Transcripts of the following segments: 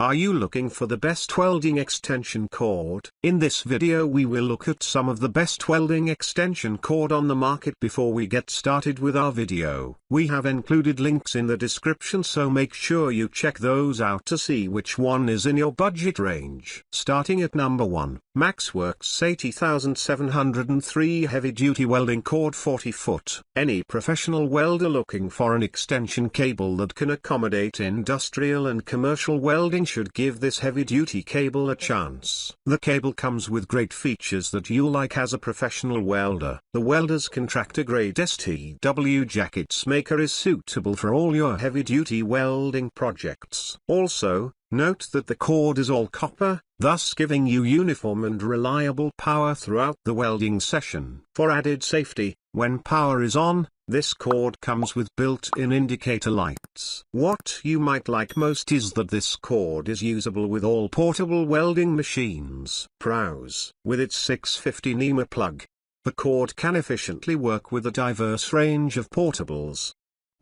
Are you looking for the best welding extension cord? In this video we will look at some of the best welding extension cord on the market. Before we get started with our video, we have included links in the description, so make sure you check those out to see which one is in your budget range. Starting at number 1, MaxWorks 80703 Heavy Duty Welding Cord 40 foot. Any professional welder looking for an extension cable that can accommodate industrial and commercial welding should give this heavy-duty cable a chance. The cable comes with great features that you'll like as a professional welder. The welder's contractor-grade STW jackets maker is suitable for all your heavy-duty welding projects. Also, note that the cord is all copper, thus giving you uniform and reliable power throughout the welding session. For added safety, when power is on, this cord comes with built-in indicator lights. What you might like most is that this cord is usable with all portable welding machines. Pros: with its 650 Nema plug, the cord can efficiently work with a diverse range of portables.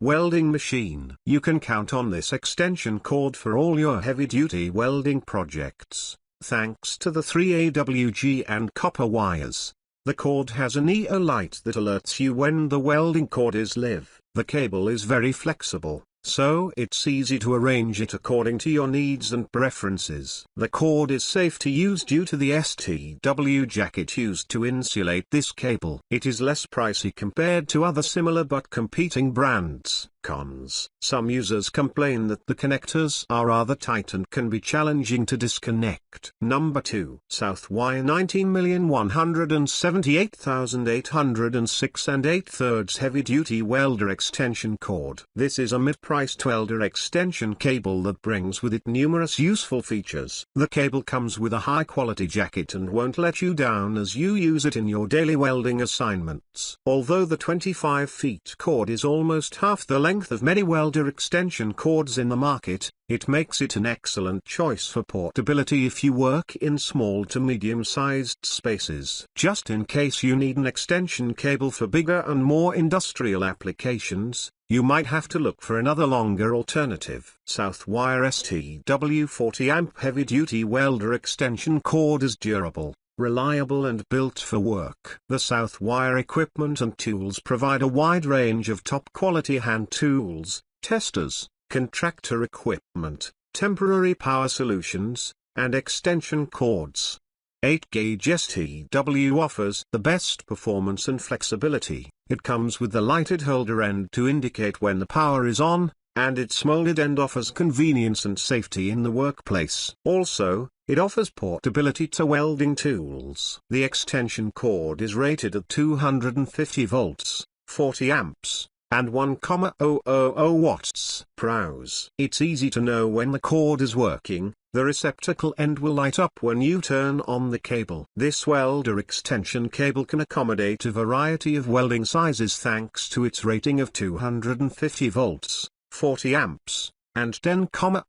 Welding machine: you can count on this extension cord for all your heavy-duty welding projects. Thanks to the 3 AWG and copper wires, the cord has a NEO light that alerts you when the welding cord is live. The cable is very flexible, so it's easy to arrange it according to your needs and preferences. The cord is safe to use due to the STW jacket used to insulate this cable. It is less pricey compared to other similar but competing brands. Cons: some users complain that the connectors are rather tight and can be challenging to disconnect. Number 2, Southwire 19,178,806 8/3 heavy-duty welder extension cord. This is a mid-priced welder extension cable that brings with it numerous useful features. The cable comes with a high-quality jacket and won't let you down as you use it in your daily welding assignments. Although the 25 feet cord is almost half the length of many welder extension cords in the market, it makes it an excellent choice for portability if you work in small to medium-sized spaces. Just in case you need an extension cable for bigger and more industrial applications, you might have to look for another longer alternative. Southwire STW 40 amp heavy-duty welder extension cord is durable, reliable and built for work. The Southwire equipment and tools provide a wide range of top-quality hand tools, testers, contractor equipment, temporary power solutions, and extension cords. 8-gauge STW offers the best performance and flexibility. It comes with the lighted holder end to indicate when the power is on, and its molded end offers convenience and safety in the workplace. Also, it offers portability to welding tools. The extension cord is rated at 250 volts, 40 amps, and 1,000 watts. Pros: it's easy to know when the cord is working. The receptacle end will light up when you turn on the cable. This welder extension cable can accommodate a variety of welding sizes thanks to its rating of 250 volts, 40 amps, and 10,000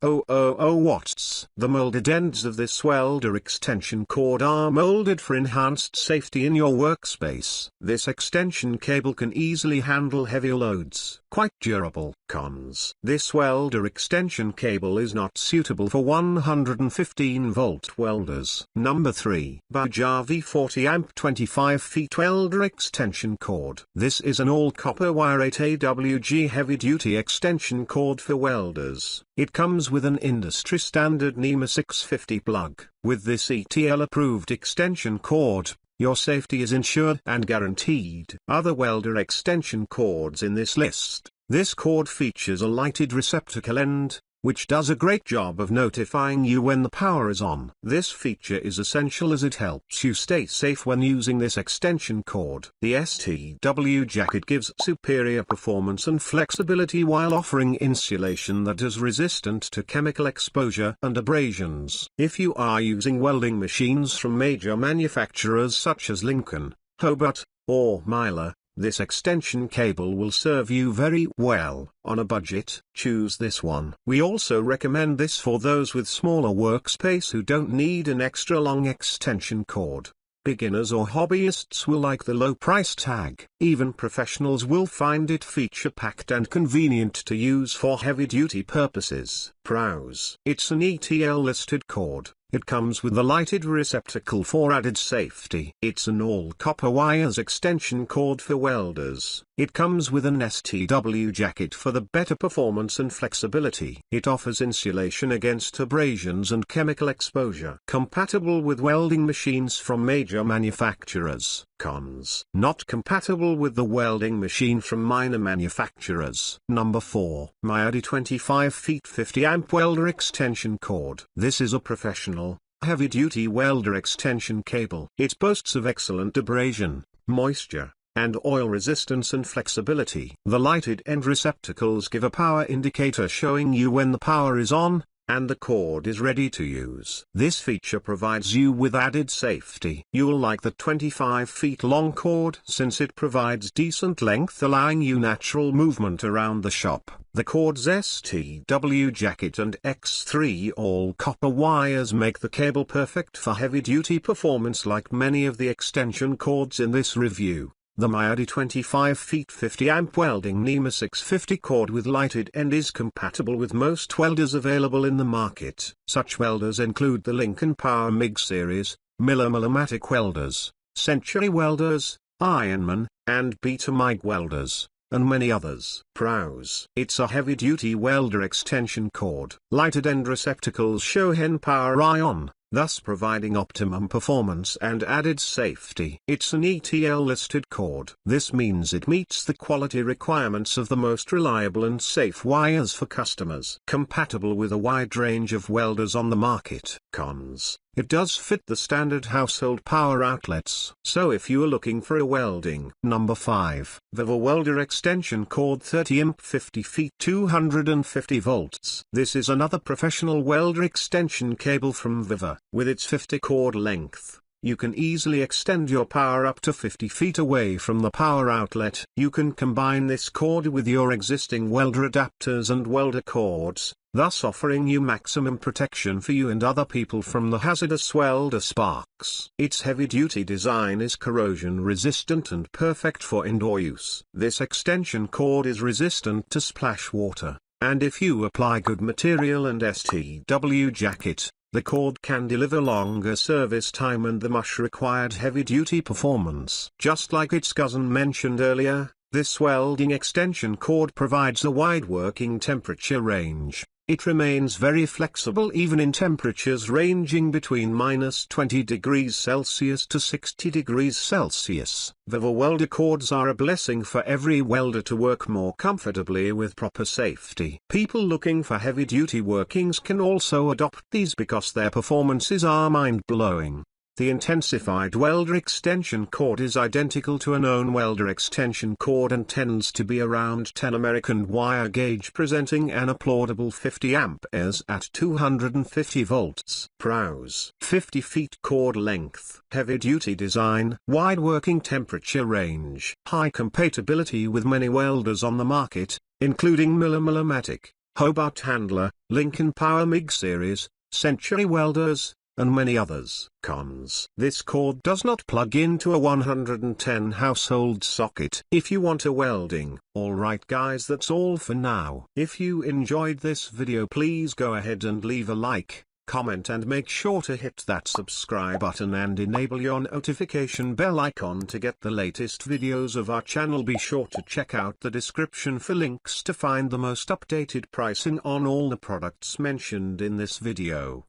watts. The molded ends of this welder extension cord are molded for enhanced safety in your workspace. This extension cable can easily handle heavier loads. Quite durable. Cons: this welder extension cable is not suitable for 115 volt welders. Number 3, Bajavi 40 amp 25 feet welder extension cord. This is an all-copper wire 8 AWG heavy-duty extension cord for welders. It comes with an industry-standard Nema 650 plug. With this ETL-approved extension cord, your safety is ensured and guaranteed. Other welder extension cords in this list: this cord features a lighted receptacle end, which does a great job of notifying you when the power is on. This feature is essential as it helps you stay safe when using this extension cord. The STW jacket gives superior performance and flexibility while offering insulation that is resistant to chemical exposure and abrasions. If you are using welding machines from major manufacturers such as Lincoln, Hobart, or Myler, this extension cable will serve you very well. On a budget, choose this one. We also recommend this for those with smaller workspace who don't need an extra long extension cord. Beginners or hobbyists will like the low price tag. Even professionals will find it feature-packed and convenient to use for heavy-duty purposes. Pros. It's an ETL-listed cord. It comes with a lighted receptacle for added safety. It's an all-copper wires extension cord for welders. It comes with an STW jacket for the better performance and flexibility. It offers insulation against abrasions and chemical exposure. Compatible with welding machines from major manufacturers. Cons. Not compatible with the welding machine from minor manufacturers. Number 4. MIODI 25 feet 50 amp welder extension cord. This is a professional, heavy-duty welder extension cable. It boasts of excellent abrasion, moisture, and oil resistance and flexibility. The lighted end receptacles give a power indicator showing you when the power is on, and the cord is ready to use. This feature provides you with added safety. You'll like the 25 feet long cord since it provides decent length, allowing you natural movement around the shop. The cord's STW jacket and X3 all copper wires make the cable perfect for heavy-duty performance like many of the extension cords in this review. The MIODI 25 feet 50 amp welding Nema 650 cord with lighted end is compatible with most welders available in the market. Such welders include the Lincoln Power MIG series, Miller-Matic welders, Century welders, Ironman, and Beta MIG welders, and many others. Pros. It's a heavy-duty welder extension cord. Lighted end receptacles show hen power ion, thus providing optimum performance and added safety. It's an ETL-listed cord. This means it meets the quality requirements of the most reliable and safe wires for customers. Compatible with a wide range of welders on the market. Cons. It does fit the standard household power outlets. So if you are looking for a welding. Number 5. VEVOR welder extension cord 30 amp 50 feet 250 volts. This is another professional welder extension cable from Viva. With its 50 cord length, you can easily extend your power up to 50 feet away from the power outlet. You can combine this cord with your existing welder adapters and welder cords, thus offering you maximum protection for you and other people from the hazardous welder sparks. Its heavy-duty design is corrosion-resistant and perfect for indoor use. This extension cord is resistant to splash water, and if you apply good material and STW jacket, the cord can deliver longer service time and the much required heavy-duty performance. Just like its cousin mentioned earlier, this welding extension cord provides a wide working temperature range. It remains very flexible even in temperatures ranging between -20 degrees Celsius to 60 degrees Celsius. VEVOR welder cords are a blessing for every welder to work more comfortably with proper safety. People looking for heavy-duty workings can also adopt these because their performances are mind-blowing. The intensified welder extension cord is identical to a known welder extension cord and tends to be around 10 American wire gauge, presenting an applaudable 50 amperes at 250 volts. Pros. 50 feet cord length. Heavy-duty design. Wide working temperature range. High compatibility with many welders on the market, including Miller-Matic, Hobart Handler, Lincoln Power MIG series, Century welders, and many others. Cons. This cord does not plug into a 110 household socket. If you want a welding. Alright guys, that's all for now. If you enjoyed this video, please go ahead and leave a like, comment and make sure to hit that subscribe button and enable your notification bell icon to get the latest videos of our channel. Be sure to check out the description for links to find the most updated pricing on all the products mentioned in this video.